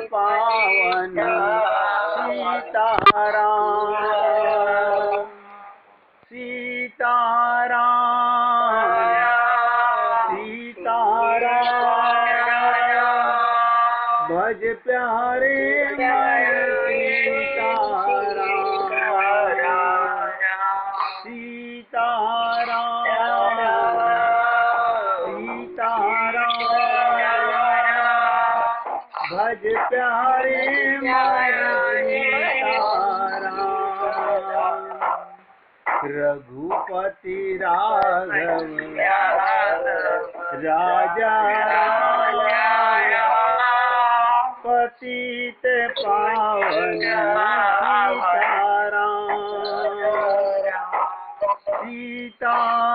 पावन सीताराम सीताराम सीताराम भज प्यारे मन सीताराम सीताराम सीताराम भज प्यारे मन सीताराम रघुपति राघव राजा पतित पावन सीताराम सीताराम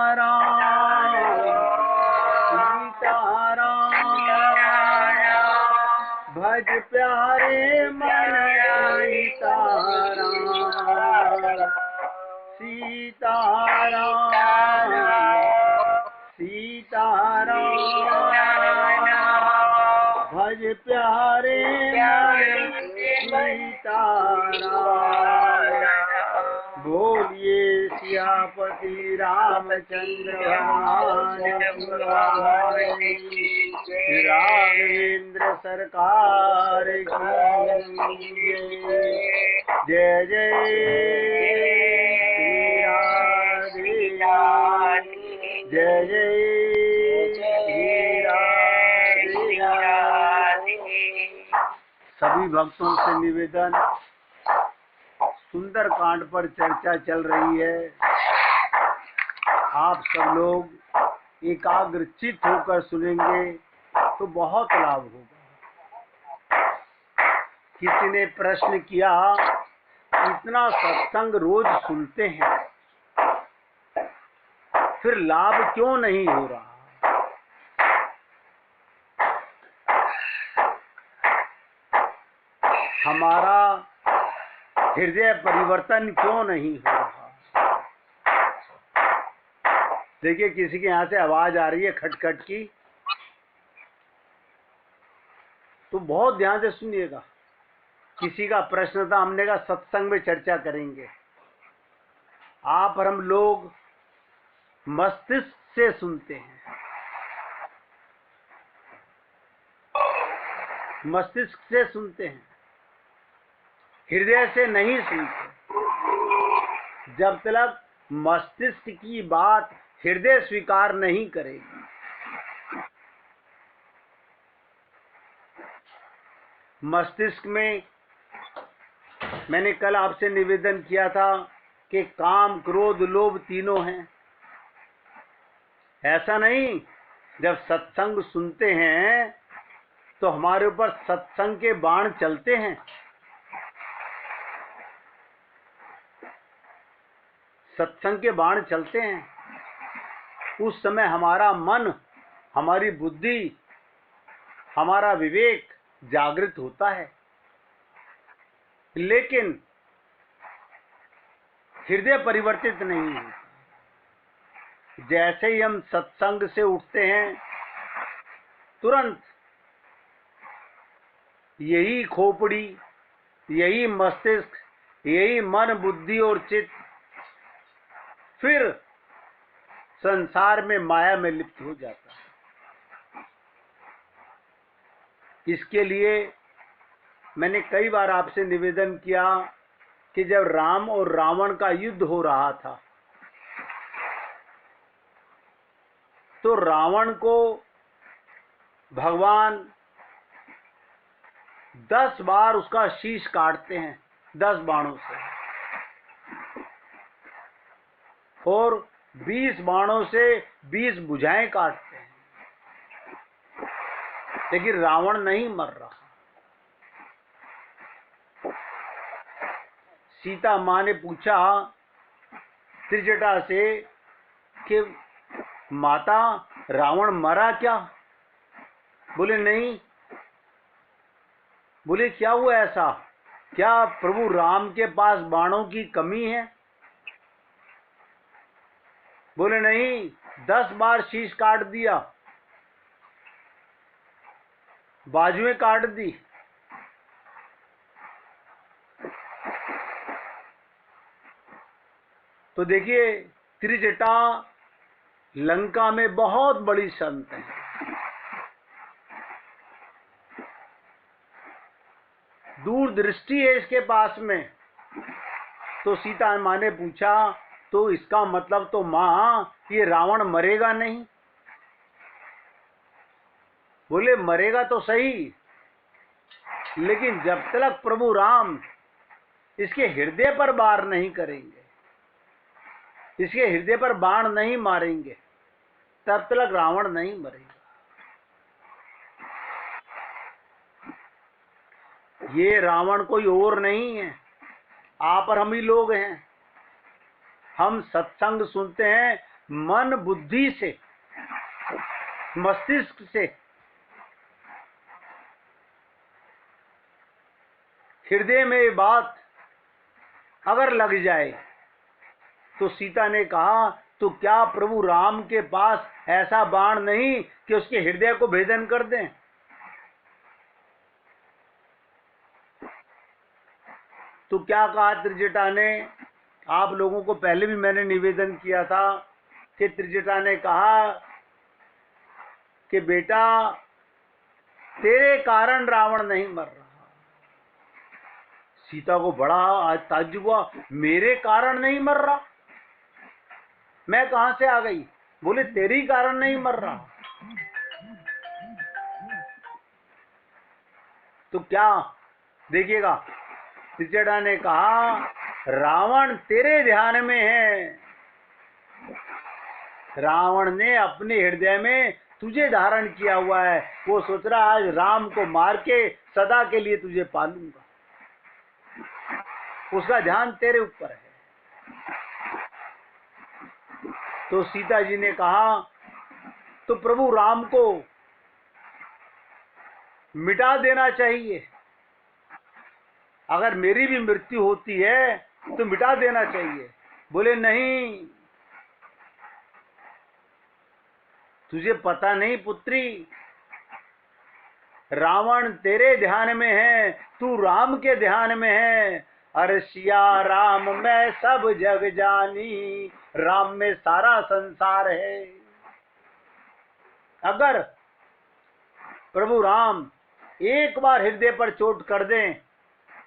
सीताराम भज प्यारे मन सीताराम सीताराम सीताराम भज प्यारे मन सीताराम बोलिए सियापति रामचंद्र भगवान की राघवेंद्र सरकार की जय जय जय जय सभी भक्तों से निवेदन, सुंदर कांड पर चर्चा चल रही है। आप सब लोग एकाग्रचित होकर सुनेंगे तो बहुत लाभ होगा। किसी ने प्रश्न किया, इतना सत्संग रोज सुनते हैं फिर लाभ क्यों नहीं हो रहा? हमारा हृदय परिवर्तन क्यों नहीं हो रहा? देखिए, किसी के यहाँ से आवाज आ रही है खटखट की, तो बहुत ध्यान से सुनिएगा। किसी का प्रश्न था, हमने कहा सत्संग में चर्चा करेंगे। आप और हम लोग मस्तिष्क से सुनते हैं, मस्तिष्क से सुनते हैं, हृदय से नहीं सुनते। जब तक मस्तिष्क की बात हृदय स्वीकार नहीं करेगी, मस्तिष्क में मैंने कल आपसे निवेदन किया था कि काम क्रोध लोभ तीनों हैं। ऐसा नहीं, जब सत्संग सुनते हैं तो हमारे ऊपर सत्संग के बाण चलते हैं। सत्संग के बाण चलते हैं, उस समय हमारा मन, हमारी बुद्धि, हमारा विवेक जागृत होता है। लेकिन हृदय परिवर्तित नहीं होता। जैसे ही हम सत्संग से उठते हैं, तुरंत यही खोपड़ी, यही मस्तिष्क, यही मन बुद्धि और चित्त फिर संसार में माया में लिप्त हो जाता है। इसके लिए मैंने कई बार आपसे निवेदन किया कि जब राम और रावण का युद्ध हो रहा था तो रावण को भगवान 10 बार उसका शीश काटते हैं 10 बाणों से, और 20 बाणों से 20 भुजाएं काटते हैं, लेकिन रावण नहीं मर रहा। सीता मां ने पूछा त्रिजटा से कि माता, रावण मरा क्या? बोले नहीं। बोले क्या हुआ ऐसा? क्या प्रभु राम के पास बाणों की कमी है? बोले नहीं, 10 बार शीश काट दिया, बाजुएं काट दी, तो देखिए, त्रिजटा लंका में बहुत बड़ी संत है। दूरदृष्टि है इसके पास में। तो सीता माँ ने पूछा, तो इसका मतलब तो माँ ये रावण मरेगा नहीं? बोले मरेगा तो सही, लेकिन जब तक प्रभु राम इसके हृदय पर वार नहीं करेंगे, इसके हृदय पर बाण नहीं मारेंगे, तब तक रावण नहीं मरेगा। ये रावण कोई और नहीं है, आप और हम ही लोग हैं। हम सत्संग सुनते हैं मन बुद्धि से, मस्तिष्क से। हृदय में ये बात अगर लग जाए, तो सीता ने कहा, तो क्या प्रभु राम के पास ऐसा बाण नहीं कि उसके हृदय को भेदन कर दें? तो क्या कहा त्रिजटा ने? आप लोगों को पहले भी मैंने निवेदन किया था कि त्रिजटा ने कहा कि बेटा, तेरे कारण रावण नहीं मर रहा। सीता को बड़ा आज ताज्जुब हुआ, मेरे कारण नहीं मर रहा? मैं कहां से आ गई? बोले तेरे ही कारण नहीं मर रहा। तो क्या देखिएगा, त्रिजटा ने कहा, रावण तेरे ध्यान में है। रावण ने अपने हृदय में तुझे धारण किया हुआ है। वो सोच रहा आज राम को मार के सदा के लिए तुझे पालूंगा। उसका ध्यान तेरे ऊपर है। तो सीता जी ने कहा, तो प्रभु राम को मिटा देना चाहिए। अगर मेरी भी मृत्यु होती है तो मिटा देना चाहिए। बोले नहीं, तुझे पता नहीं पुत्री, रावण तेरे ध्यान में है, तू राम के ध्यान में है। अरे सिया राम में सब जग जानी, राम में सारा संसार है। अगर प्रभु राम एक बार हृदय पर चोट कर दें,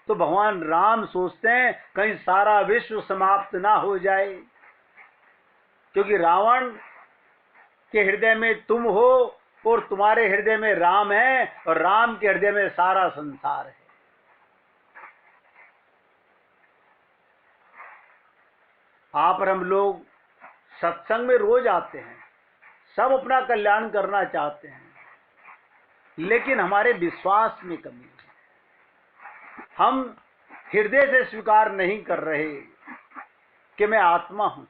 तो भगवान राम सोचते हैं कहीं सारा विश्व समाप्त ना हो जाए, क्योंकि रावण के हृदय में तुम हो और तुम्हारे हृदय में राम है, और राम के हृदय में सारा संसार है। आप और हम लोग सत्संग में रोज आते हैं, सब अपना कल्याण करना चाहते हैं, लेकिन हमारे विश्वास में कमी है। हम हृदय से स्वीकार नहीं कर रहे कि मैं आत्मा हूं।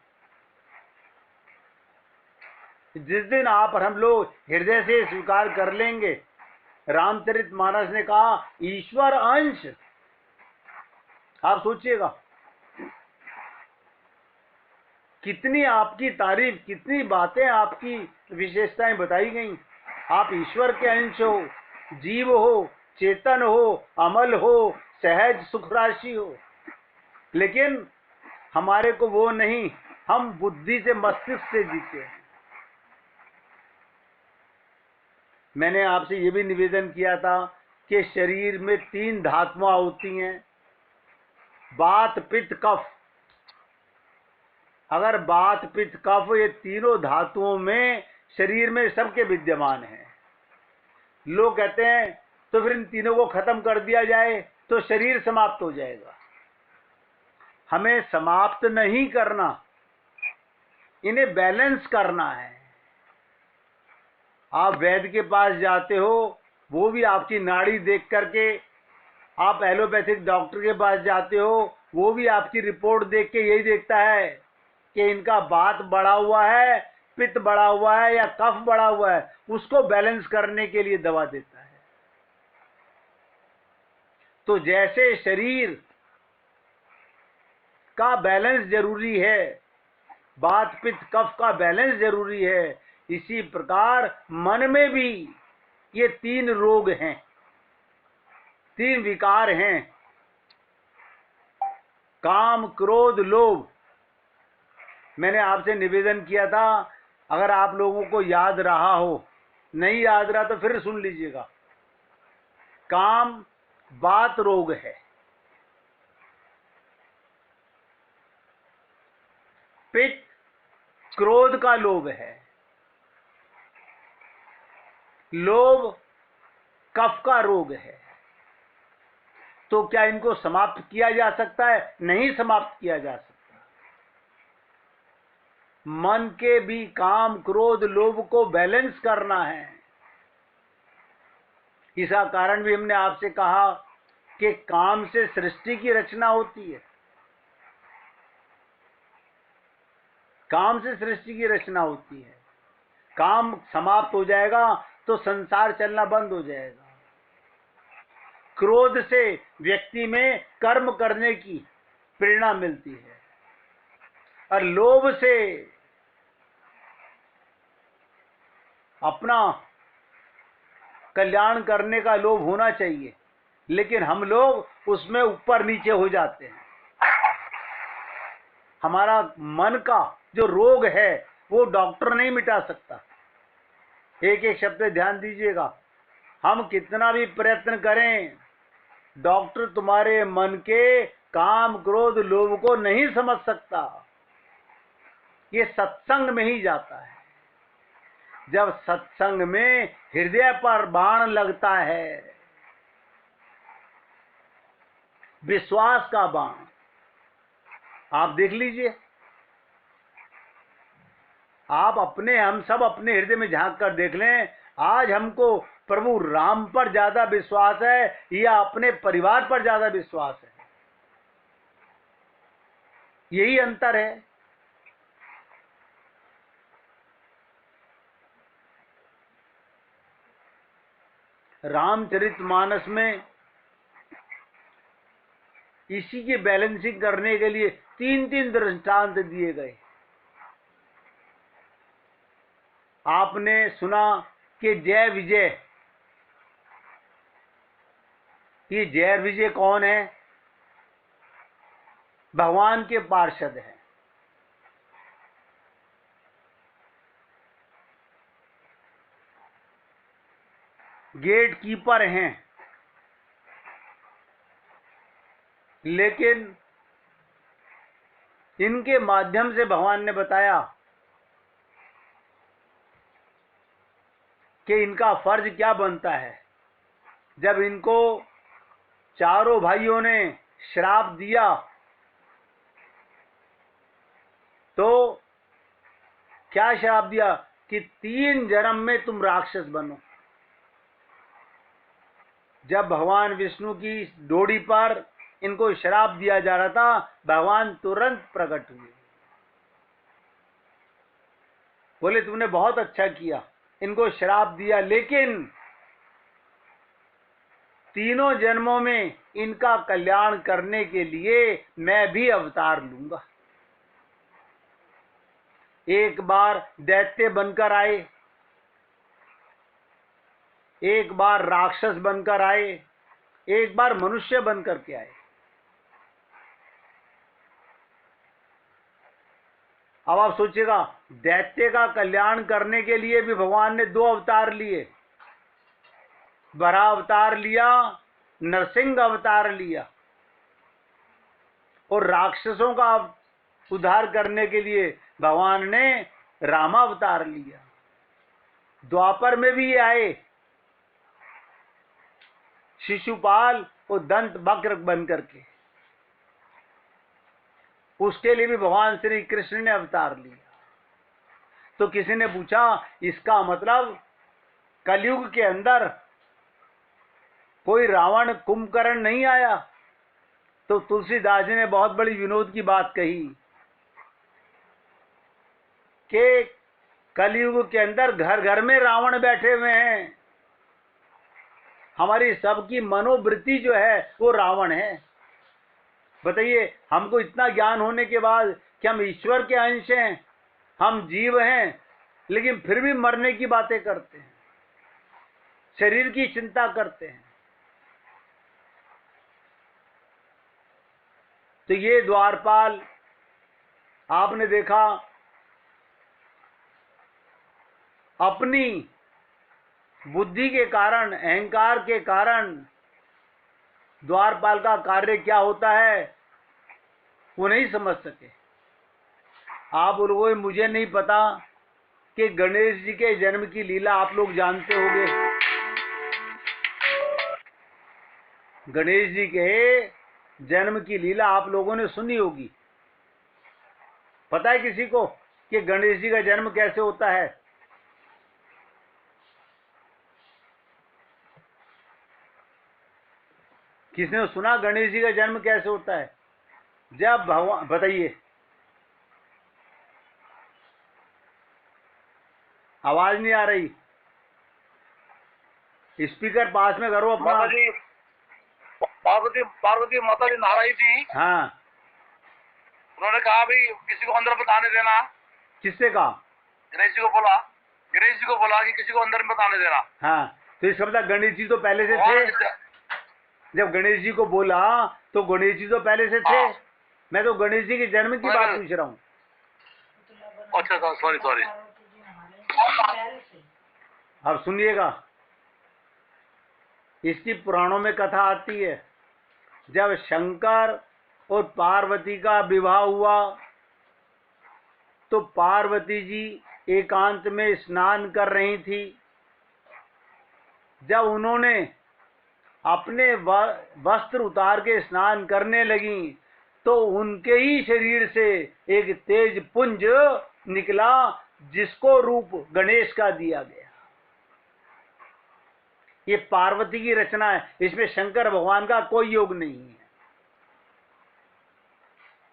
जिस दिन आप और हम लोग हृदय से स्वीकार कर लेंगे, रामचरितमानस ने कहा ईश्वर अंश। आप सोचिएगा, कितनी आपकी तारीफ, कितनी बातें, आपकी विशेषताएं बताई गई। आप ईश्वर के अंश हो, जीव हो, चेतन हो, अमल हो, सहज सुख राशि हो, लेकिन हमारे को वो नहीं। हम बुद्धि से, मस्तिष्क से जीते हैं। मैंने आपसे ये भी निवेदन किया था कि शरीर में 3 धातुआं होती हैं, वात पित्त कफ। अगर वात पित्त कफ ये तीनों धातुओं में शरीर में सबके विद्यमान हैं। लोग कहते हैं तो फिर इन तीनों को खत्म कर दिया जाए तो शरीर समाप्त हो जाएगा। हमें समाप्त नहीं करना, इन्हें बैलेंस करना है। आप वैद्य के पास जाते हो, वो भी आपकी नाड़ी देख करके, आप एलोपैथिक डॉक्टर के पास जाते हो, वो भी आपकी रिपोर्ट देख के यही देखता है कि इनका वात बढ़ा हुआ है, पित्त बढ़ा हुआ है या कफ बढ़ा हुआ है। उसको बैलेंस करने के लिए दवा देता है। तो जैसे शरीर का बैलेंस जरूरी है, वात पित्त कफ का बैलेंस जरूरी है, इसी प्रकार मन में भी ये 3 रोग हैं, 3 विकार हैं, काम क्रोध लोभ। मैंने आपसे निवेदन किया था, अगर आप लोगों को याद रहा हो, नहीं याद रहा तो फिर सुन लीजिएगा। काम बात रोग है, पित्त क्रोध का लोभ है, लोभ कफ का रोग है। तो क्या इनको समाप्त किया जा सकता है? नहीं समाप्त किया जा सकता। मन के भी काम क्रोध लोभ को बैलेंस करना है। इसका कारण भी हमने आपसे कहा कि काम से सृष्टि की रचना होती है, काम से सृष्टि की रचना होती है। काम समाप्त हो जाएगा तो संसार चलना बंद हो जाएगा। क्रोध से व्यक्ति में कर्म करने की प्रेरणा मिलती है, और लोभ से अपना कल्याण करने का लोभ होना चाहिए, लेकिन हम लोग उसमें ऊपर नीचे हो जाते हैं। हमारा मन का जो रोग है वो डॉक्टर नहीं मिटा सकता। एक एक शब्द ध्यान दीजिएगा। हम कितना भी प्रयत्न करें, डॉक्टर तुम्हारे मन के काम क्रोध लोभ को नहीं समझ सकता। ये सत्संग में ही जाता है। जब सत्संग में हृदय पर बाण लगता है, विश्वास का बाण, आप देख लीजिए। आप हम सब अपने हृदय में झांक कर देख लें, आज हमको प्रभु राम पर ज्यादा विश्वास है या अपने परिवार पर ज्यादा विश्वास है? यही अंतर है। रामचरितमानस में इसी की बैलेंसिंग करने के लिए तीन तीन दृष्टांत दिए गए। आपने सुना कि जय विजय, ये जय विजय कौन है? भगवान के पार्षद हैं। गेट कीपर हैं, लेकिन इनके माध्यम से भगवान ने बताया कि इनका फर्ज क्या बनता है। जब इनको चारों भाइयों ने श्राप दिया तो क्या श्राप दिया कि 3 जन्म में तुम राक्षस बनो। जब भगवान विष्णु की डोरी पर इनको श्राप दिया जा रहा था, भगवान तुरंत प्रकट हुए, बोले तुमने बहुत अच्छा किया, इनको श्राप दिया, लेकिन तीनों जन्मों में इनका कल्याण करने के लिए मैं भी अवतार लूंगा। एक बार दैत्य बनकर आए, एक बार राक्षस बनकर आए, एक बार मनुष्य बनकर के आए। अब आप सोचिएगा, दैत्य का कल्याण करने के लिए भी भगवान ने 2 अवतार लिए, वराह अवतार लिया, नरसिंह अवतार लिया, और राक्षसों का उद्धार करने के लिए भगवान ने रामावतार लिया। द्वापर में भी ये आए, शिशुपाल और दंत वक्र बन करके, उसके लिए भी भगवान श्री कृष्ण ने अवतार लिया। तो किसी ने पूछा, इसका मतलब कलयुग के अंदर कोई रावण कुंभकर्ण नहीं आया? तो तुलसीदास जी ने बहुत बड़ी विनोद की बात कही कि कलयुग के अंदर घर घर में रावण बैठे हुए हैं। हमारी सबकी मनोवृत्ति जो है वो रावण है। बताइए, हमको इतना ज्ञान होने के बाद कि हम ईश्वर के अंश हैं, हम जीव हैं, लेकिन फिर भी मरने की बातें करते हैं, शरीर की चिंता करते हैं। तो ये द्वारपाल आपने देखा अपनी बुद्धि के कारण, अहंकार के कारण द्वारपाल का कार्य क्या होता है वो नहीं समझ सके। आप लोगों, मुझे नहीं पता कि गणेश जी के जन्म की लीला आप लोग जानते होंगे। गणेश जी के जन्म की लीला आप लोगों ने सुनी होगी। पता है किसी को कि गणेश जी का जन्म कैसे होता है? किसने सुना गणेश जी का जन्म कैसे होता है? जब भगवान, बताइए, आवाज नहीं आ रही, स्पीकर पास में करो अपना। माता जी, पार्वती माता जी नहा रही थी। हाँ, उन्होंने कहा भाई किसी को अंदर मत आने देना। किससे कहा? गणेश जी को बोला कि किसी को अंदर मत आने देना। हाँ, तो इसका मतलब गणेश जी तो पहले से थे। जब गणेश जी को बोला तो गणेश जी तो पहले से थे। मैं तो गणेश जी के जन्म की बात पूछ रहा हूँ। अच्छा, सॉरी। अब सुनिएगा, इसकी पुराणों में कथा आती है। जब शंकर और पार्वती का विवाह हुआ तो पार्वती जी एकांत में स्नान कर रही थी। जब उन्होंने अपने वस्त्र उतार के स्नान करने लगी तो उनके ही शरीर से एक तेज पुंज निकला जिसको रूप गणेश का दिया गया। ये पार्वती की रचना है, इसमें शंकर भगवान का कोई योग नहीं है।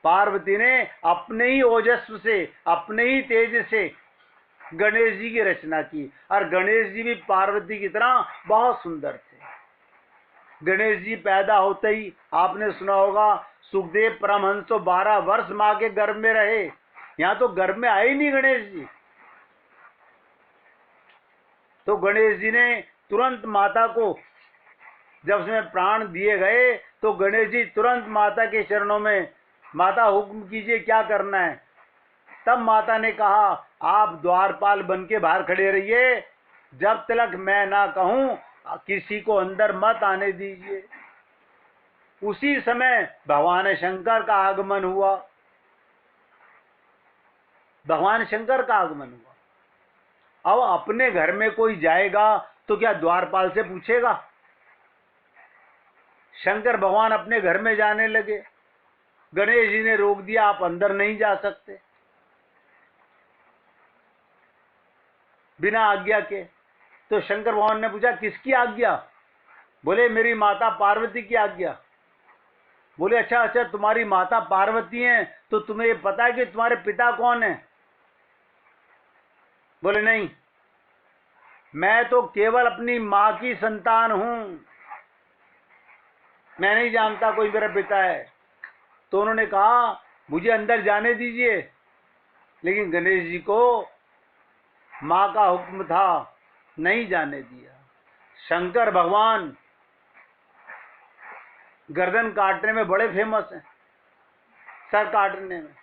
पार्वती ने अपने ही ओजस्व से, अपने ही तेज से गणेश जी की रचना की, और गणेश जी भी पार्वती की तरह बहुत सुंदर थे। गणेश जी पैदा होते ही आपने सुना होगा सुखदेव परमहंस तो 12 वर्ष मां के गर्भ में रहे। यहां तो गर्भ में आए ही नहीं गणेश जी। तो गणेश जी ने तुरंत माता को, जब उसमें प्राण दिए गए तो गणेश जी तुरंत माता के चरणों में, माता हुक्म कीजिए क्या करना है। तब माता ने कहा आप द्वारपाल बन के बाहर खड़े रहिए, जब तक मैं ना कहूं किसी को अंदर मत आने दीजिए। उसी समय भगवान शंकर का आगमन हुआ। भगवान शंकर का आगमन हुआ। अब अपने घर में कोई जाएगा तो क्या द्वारपाल से पूछेगा? शंकर भगवान अपने घर में जाने लगे। गणेश जी ने रोक दिया, आप अंदर नहीं जा सकते बिना आज्ञा के। तो शंकर भगवान ने पूछा किसकी आज्ञा? बोले मेरी माता पार्वती की आज्ञा। बोले अच्छा, तुम्हारी माता पार्वती है तो तुम्हें ये पता है कि तुम्हारे पिता कौन है? बोले नहीं, मैं तो केवल अपनी मां की संतान हूं, मैं नहीं जानता कोई मेरा पिता है। तो उन्होंने कहा मुझे अंदर जाने दीजिए, लेकिन गणेश जी को मां का हुक्म था, नहीं जाने दिया। शंकर भगवान गर्दन काटने में बड़े फेमस हैं। सर काटने में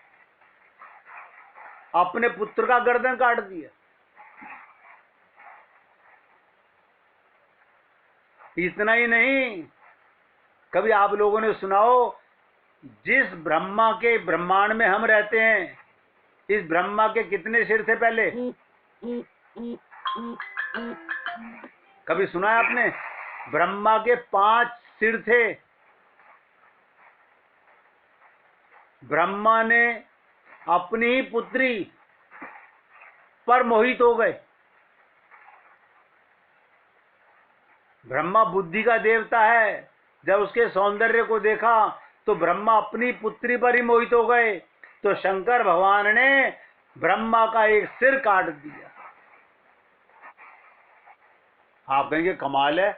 अपने पुत्र का गर्दन काट दिया। इतना ही नहीं, कभी आप लोगों ने सुना हो जिस ब्रह्मा के ब्रह्मांड में हम रहते हैं, इस ब्रह्मा के कितने सिर थे पहले? कभी सुना है आपने? ब्रह्मा के 5 सिर थे। ब्रह्मा ने अपनी ही पुत्री पर मोहित हो गए। ब्रह्मा बुद्धि का देवता है, जब उसके सौंदर्य को देखा तो ब्रह्मा अपनी पुत्री पर ही मोहित हो गए। तो शंकर भगवान ने ब्रह्मा का एक सिर काट दिया। आप कहेंगे कमाल है।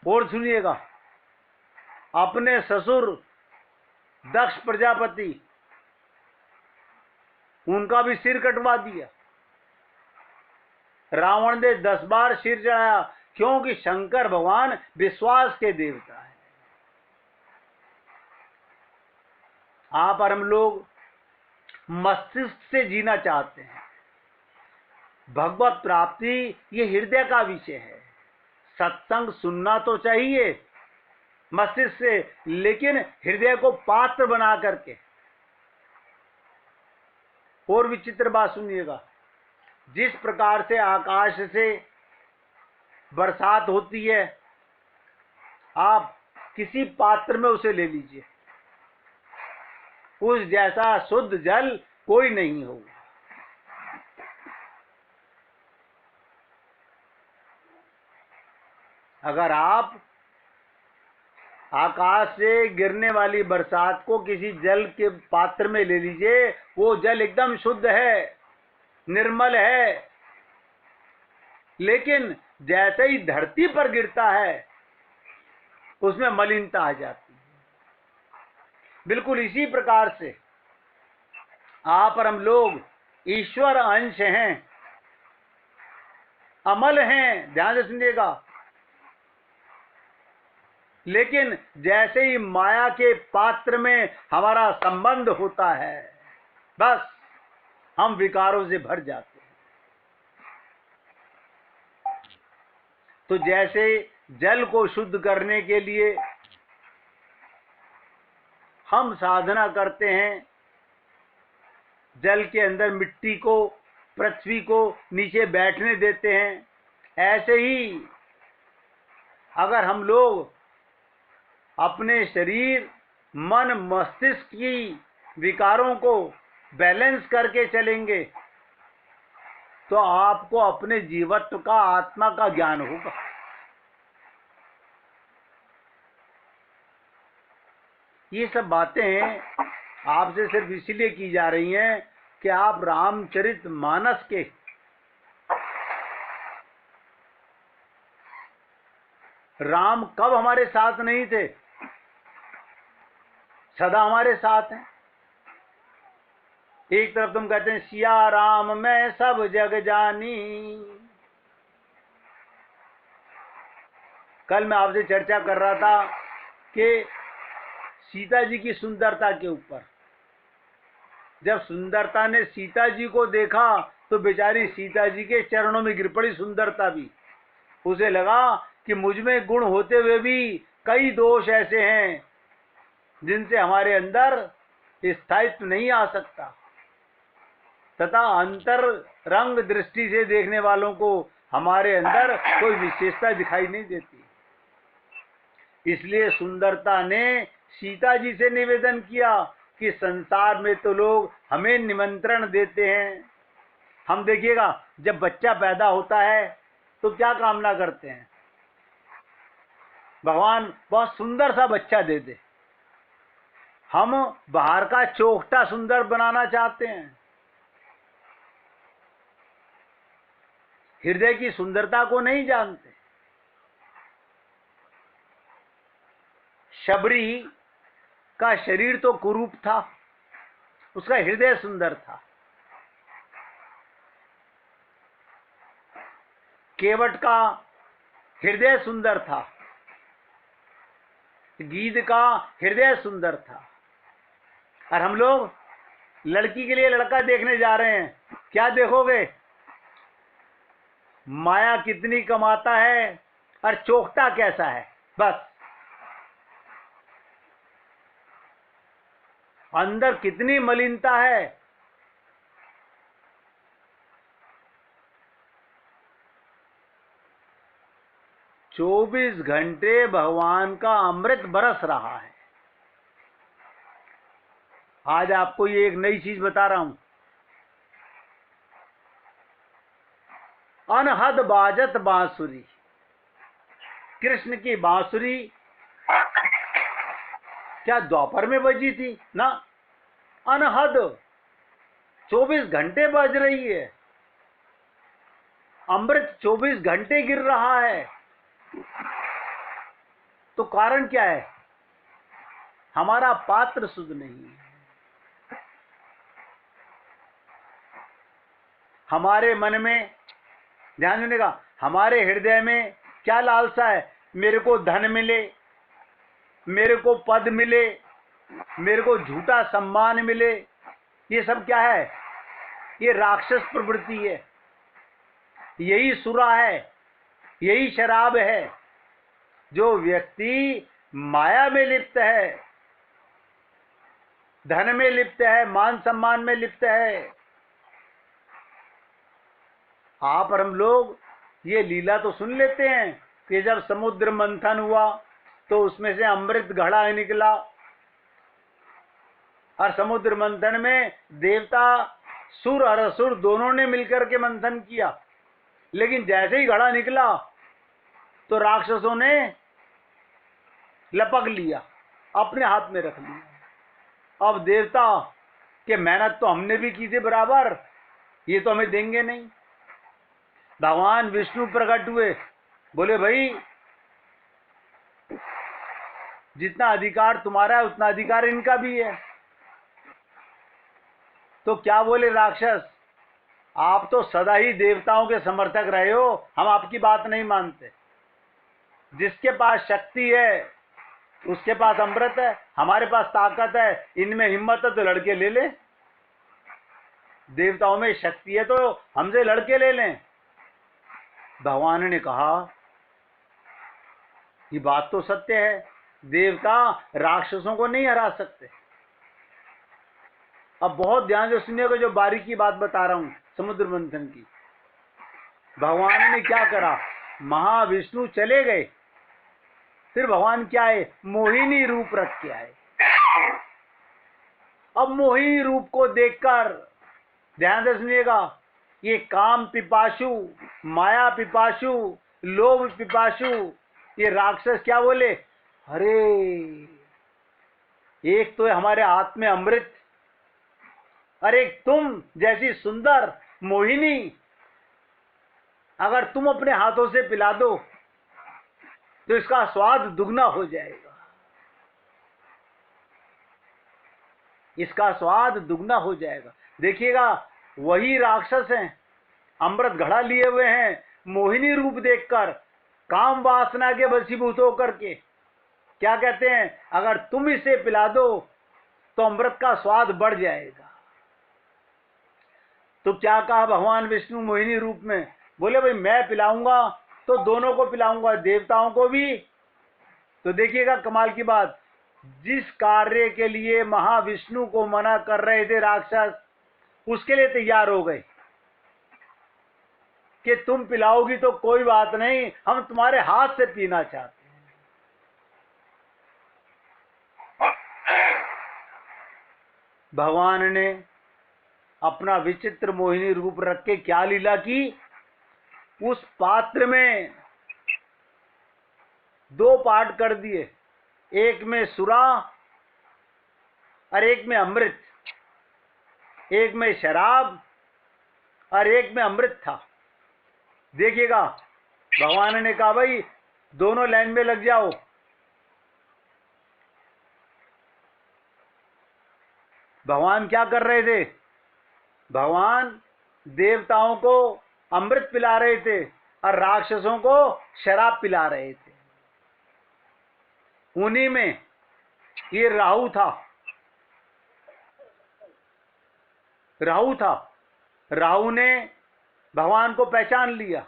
और सुनिएगा, अपने ससुर दक्ष प्रजापति, उनका भी सिर कटवा दिया। रावण ने 10 बार सिर चढ़ाया, क्योंकि शंकर भगवान विश्वास के देवता है। आप और हम लोग मस्तिष्क से जीना चाहते हैं। भगवत प्राप्ति ये हृदय का विषय है। सत्संग सुनना तो चाहिए मस्तिष्क से, लेकिन हृदय को पात्र बना करके। और विचित्र बात सुनिएगा, जिस प्रकार से आकाश से बरसात होती है, आप किसी पात्र में उसे ले लीजिए, उस जैसा शुद्ध जल कोई नहीं होगा। अगर आप आकाश से गिरने वाली बरसात को किसी जल के पात्र में ले लीजिए, वो जल एकदम शुद्ध है, निर्मल है। लेकिन जैसे ही धरती पर गिरता है, उसमें मलिनता आ जाती है। बिल्कुल इसी प्रकार से आप और हम लोग ईश्वर अंश हैं, अमल हैं, ध्यान से सुनिएगा। लेकिन जैसे ही माया के पात्र में हमारा संबंध होता है, बस हम विकारों से भर जाते हैं। तो जैसे जल को शुद्ध करने के लिए हम साधना करते हैं, जल के अंदर मिट्टी को, पृथ्वी को नीचे बैठने देते हैं, ऐसे ही अगर हम लोग अपने शरीर, मन, मस्तिष्क की विकारों को बैलेंस करके चलेंगे, तो आपको अपने जीवत्व का, आत्मा का ज्ञान होगा। ये सब बातें आपसे सिर्फ इसलिए की जा रही हैं कि आप रामचरितमानस के राम कब हमारे साथ नहीं थे, सदा हमारे साथ हैं। एक तरफ तुम कहते हैं सिया राम मैं सब जग जानी। कल मैं आपसे चर्चा कर रहा था कि सीता जी की सुंदरता के ऊपर। जब सुंदरता ने सीता जी को देखा तो बेचारी सीता जी के चरणों में गिर पड़ी सुंदरता भी। उसे लगा कि मुझ में गुण होते हुए भी कई दोष ऐसे हैं जिनसे हमारे अंदर स्थायित्व नहीं आ सकता, तथा अंतर रंग दृष्टि से देखने वालों को हमारे अंदर कोई विशेषता दिखाई नहीं देती। इसलिए सुंदरता ने सीता जी से निवेदन किया कि संसार में तो लोग हमें निमंत्रण देते हैं। हम देखिएगा, जब बच्चा पैदा होता है तो क्या कामना करते हैं, भगवान बहुत सुंदर सा बच्चा दे दे। हम बाहर का चोखटा सुंदर बनाना चाहते हैं, हृदय की सुंदरता को नहीं जानते। शबरी का शरीर तो कुरूप था, उसका हृदय सुंदर था। केवट का हृदय सुंदर था, गीध का हृदय सुंदर था। और हम लोग लड़की के लिए लड़का देखने जा रहे हैं, क्या देखोगे, माया कितनी कमाता है और चोखटा कैसा है, बस। अंदर कितनी मलिनता है। चौबीस घंटे भगवान का अमृत बरस रहा है। आज आपको ये एक नई चीज बता रहा हूं। अनहद बाजत बांसुरी, कृष्ण की बांसुरी क्या द्वापर में बजी थी ना, अनहद 24 घंटे बज रही है। अमृत 24 घंटे गिर रहा है। तो कारण क्या है, हमारा पात्र शुद्ध नहीं है। हमारे मन में, ध्यान देने का, हमारे हृदय में क्या लालसा है, मेरे को धन मिले, मेरे को पद मिले, मेरे को झूठा सम्मान मिले, ये सब क्या है? ये राक्षस प्रवृत्ति है, यही सुरा है, यही शराब है। जो व्यक्ति माया में लिप्त है, धन में लिप्त है, मान सम्मान में लिप्त है। आप और हम लोग ये लीला तो सुन लेते हैं कि जब समुद्र मंथन हुआ तो उसमें से अमृत घड़ा निकला, और समुद्र मंथन में देवता सुर और असुर दोनों ने मिलकर के मंथन किया। लेकिन जैसे ही घड़ा निकला तो राक्षसों ने लपक लिया, अपने हाथ में रख लिया। अब देवता के मेहनत तो हमने भी की थी बराबर, ये तो हमें देंगे नहीं। भगवान विष्णु प्रकट हुए, बोले भाई जितना अधिकार तुम्हारा है उतना अधिकार इनका भी है। तो क्या बोले राक्षस, आप तो सदा ही देवताओं के समर्थक रहे हो, हम आपकी बात नहीं मानते। जिसके पास शक्ति है उसके पास अमृत है, हमारे पास ताकत है, इनमें हिम्मत है तो लड़के ले ले। देवताओं में शक्ति है तो हमसे लड़के ले लें। भगवान ने कहा ये बात तो सत्य है, देवता राक्षसों को नहीं हरा सकते। अब बहुत ध्यान से सुनिएगा जो बारीकी बात बता रहा हूं समुद्र मंथन की। भगवान ने क्या करा, महाविष्णु चले गए, फिर भगवान क्या है, मोहिनी रूप रख के आए। अब मोहिनी रूप को देखकर ध्यान से सुनिएगा, ये काम पिपाशु, माया पिपाशु, लोभ पिपाशु, ये राक्षस क्या बोले, अरे एक तो है हमारे हाथ में अमृत, अरे तुम जैसी सुंदर मोहिनी अगर तुम अपने हाथों से पिला दो तो इसका स्वाद दुगना हो जाएगा, इसका स्वाद दुगना हो जाएगा। देखिएगा वही राक्षस हैं, अमृत घड़ा लिए हुए हैं, मोहिनी रूप देखकर काम वासना के वशीभूत होकर के क्या कहते हैं, अगर तुम इसे पिला दो तो अमृत का स्वाद बढ़ जाएगा। तो क्या कहा भगवान विष्णु मोहिनी रूप में, बोले भाई मैं पिलाऊंगा तो दोनों को पिलाऊंगा, देवताओं को भी। तो देखिएगा कमाल की बात, जिस कार्य के लिए महाविष्णु को मना कर रहे थे राक्षस, उसके लिए तैयार हो गए कि तुम पिलाओगी तो कोई बात नहीं, हम तुम्हारे हाथ से पीना चाहते हैं। भगवान ने अपना विचित्र मोहिनी रूप रख के क्या लीला की, उस पात्र में दो पार्ट कर दिए, एक में सुरा और एक में अमृत, एक में शराब और एक में अमृत था। देखिएगा भगवान ने कहा भाई दोनों लाइन में लग जाओ। भगवान क्या कर रहे थे, भगवान देवताओं को अमृत पिला रहे थे और राक्षसों को शराब पिला रहे थे। उन्हीं में ये राहु था, राहु ने भगवान को पहचान लिया,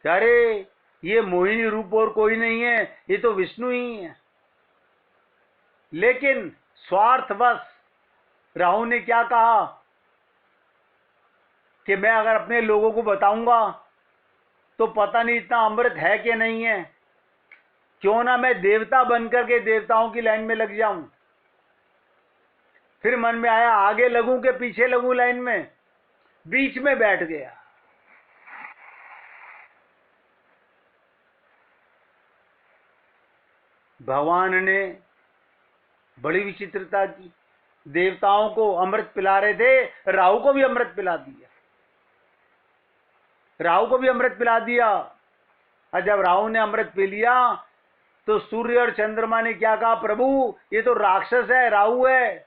अरे ये मोहिनी रूप और कोई नहीं है, ये तो विष्णु ही है। लेकिन स्वार्थवश राहु ने क्या कहा कि मैं अगर अपने लोगों को बताऊंगा तो पता नहीं इतना अमृत है कि नहीं है, क्यों ना मैं देवता बनकर के देवताओं की लाइन में लग जाऊं। फिर मन में आया आगे लगूं कि पीछे लगूं लाइन में, बीच में बैठ गया। भगवान ने बड़ी विचित्रता की, देवताओं को अमृत पिला रहे थे, राहु को भी अमृत पिला दिया, राहु को भी अमृत पिला दिया। और जब राहु ने अमृत पी लिया तो सूर्य और चंद्रमा ने क्या कहा, प्रभु ये तो राक्षस है, राहु है।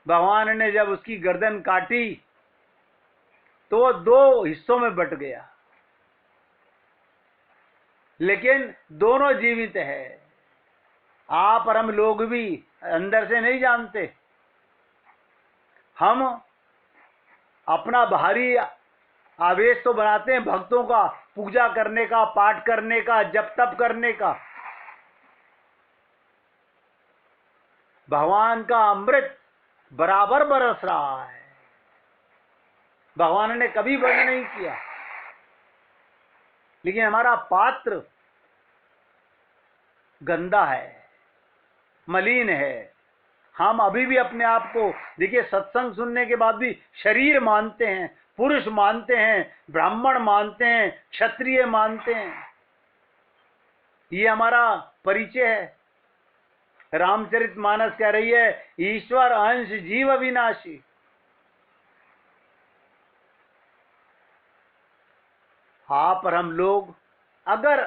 भगवान ने जब उसकी गर्दन काटी तो वो दो हिस्सों में बट गया, लेकिन दोनों जीवित है। आप और हम लोग भी अंदर से नहीं जानते, हम अपना बाहरी आवेश तो बनाते हैं भक्तों का, पूजा करने का, पाठ करने का, जप तप करने का। भगवान का अमृत बराबर बरस रहा है, भगवान ने कभी बंद नहीं किया, लेकिन हमारा पात्र गंदा है, मलिन है। हम अभी भी अपने आप को, देखिए, सत्संग सुनने के बाद भी शरीर मानते हैं, पुरुष मानते हैं, ब्राह्मण मानते हैं, क्षत्रिय मानते हैं। ये हमारा परिचय है। रामचरितमानस कह रही है, ईश्वर अंश जीव अविनाशी। आप और हम लोग अगर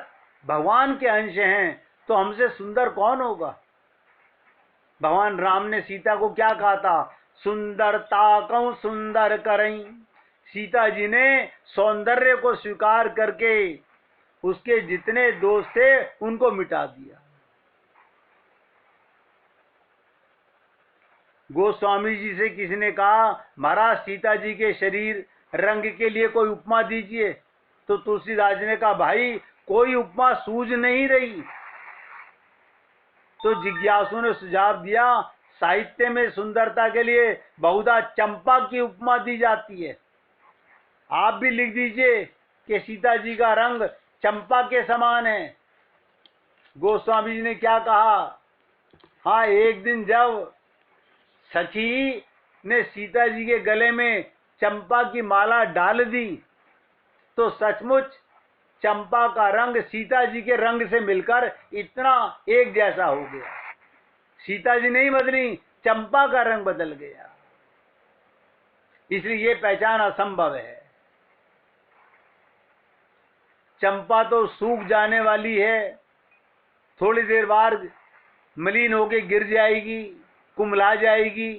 भगवान के अंश हैं तो हमसे सुंदर कौन होगा? भगवान राम ने सीता को क्या कहा था? सुंदरता कहूं सुंदर करई। सीता जी ने सौंदर्य को स्वीकार करके उसके जितने दोष थे उनको मिटा दिया। गोस्वामी जी से किसी ने कहा, महाराज सीता जी के शरीर रंग के लिए कोई उपमा दीजिए। तो तुलसीदास जी ने कहा, भाई कोई उपमा सूझ नहीं रही। तो जिज्ञासु ने सुझाव दिया, साहित्य में सुंदरता के लिए बहुधा चंपा की उपमा दी जाती है। आप भी लिख दीजिए कि सीता जी का रंग चंपा के समान है। गोस्वामी जी ने क्या कहा? हाँ, एक दिन जब सखी ने सीता जी के गले में चंपा की माला डाल दी तो सचमुच चंपा का रंग सीता जी के रंग से मिलकर इतना एक जैसा हो गया। सीता जी नहीं बदली, चंपा का रंग बदल गया। इसलिए ये पहचान असंभव है। चंपा तो सूख जाने वाली है, थोड़ी देर बाद मलिन होके गिर जाएगी, कुमला जाएगी।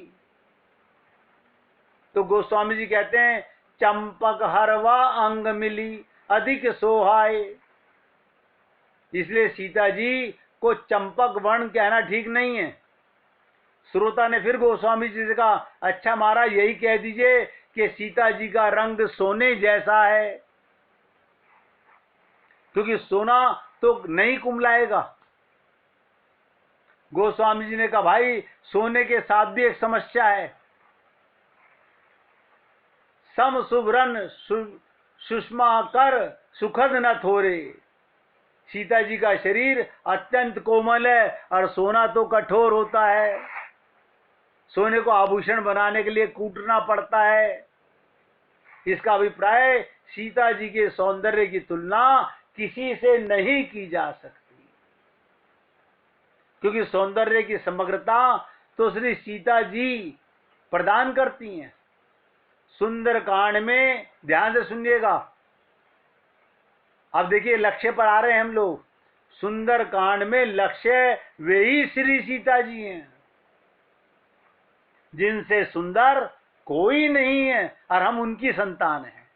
तो गोस्वामी जी कहते हैं, चंपक हरवा अंग मिली अधिक सोहाए। इसलिए सीता जी को चंपक वर्ण कहना ठीक नहीं है। श्रोता ने फिर गोस्वामी जी से कहा, अच्छा महाराज यही कह दीजिए कि सीता जी का रंग सोने जैसा है, क्योंकि सोना तो नहीं कुमलाएगा। गोस्वामी जी ने कहा, भाई सोने के साथ भी एक समस्या है। सम सुभरन सुषमा कर सुखद न थोरे। सीता जी का शरीर अत्यंत कोमल है और सोना तो कठोर होता है। सोने को आभूषण बनाने के लिए कूटना पड़ता है। इसका अभिप्राय, सीता जी के सौंदर्य की तुलना किसी से नहीं की जा सकती, क्योंकि सौंदर्य की समग्रता तो श्री सीता जी प्रदान करती हैं। सुंदर कांड में ध्यान से सुनिएगा। अब देखिए, लक्ष्य पर आ रहे हैं हम लोग। सुंदर कांड में लक्ष्य वे ही श्री सीता जी हैं जिनसे सुंदर कोई नहीं है और हम उनकी संतान हैं।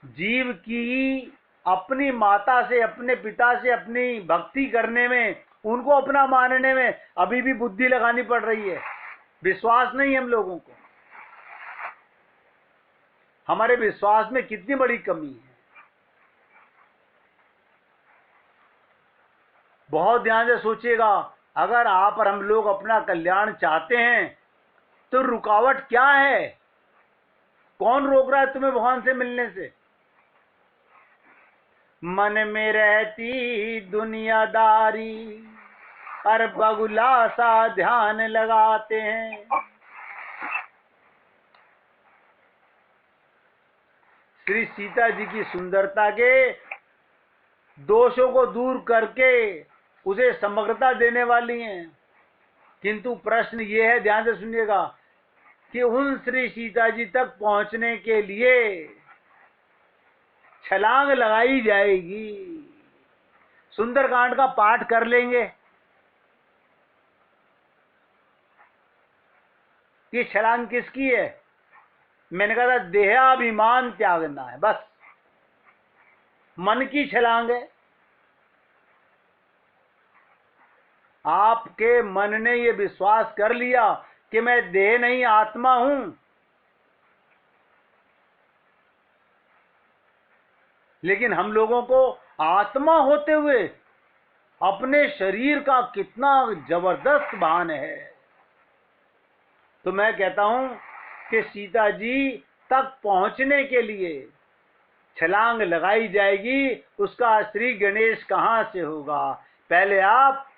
जीव की अपनी माता से, अपने पिता से अपनी भक्ति करने में, उनको अपना मानने में अभी भी बुद्धि लगानी पड़ रही है। विश्वास नहीं हम लोगों को। हमारे विश्वास में कितनी बड़ी कमी है। बहुत ध्यान से सोचिएगा। अगर आप और हम लोग अपना कल्याण चाहते हैं तो रुकावट क्या है? कौन रोक रहा है तुम्हें भगवान से मिलने से? मन में रहती दुनियादारी और बगुला सा ध्यान लगाते हैं। श्री सीता जी की सुंदरता के दोषों को दूर करके उसे समग्रता देने वाली हैं। किंतु प्रश्न ये है, ध्यान से सुनिएगा, कि उन श्री सीता जी तक पहुंचने के लिए छलांग लगाई जाएगी। सुंदरकांड का पाठ कर लेंगे, ये छलांग किसकी है? मैंने कहा था देहाभिमान त्यागना है, बस मन की छलांग है। आपके मन ने ये विश्वास कर लिया कि मैं देह नहीं आत्मा हूं, लेकिन हम लोगों को आत्मा होते हुए अपने शरीर का कितना जबरदस्त भान है। तो मैं कहता हूं कि सीता जी तक पहुंचने के लिए छलांग लगाई जाएगी, उसका श्री गणेश कहां से होगा? पहले आप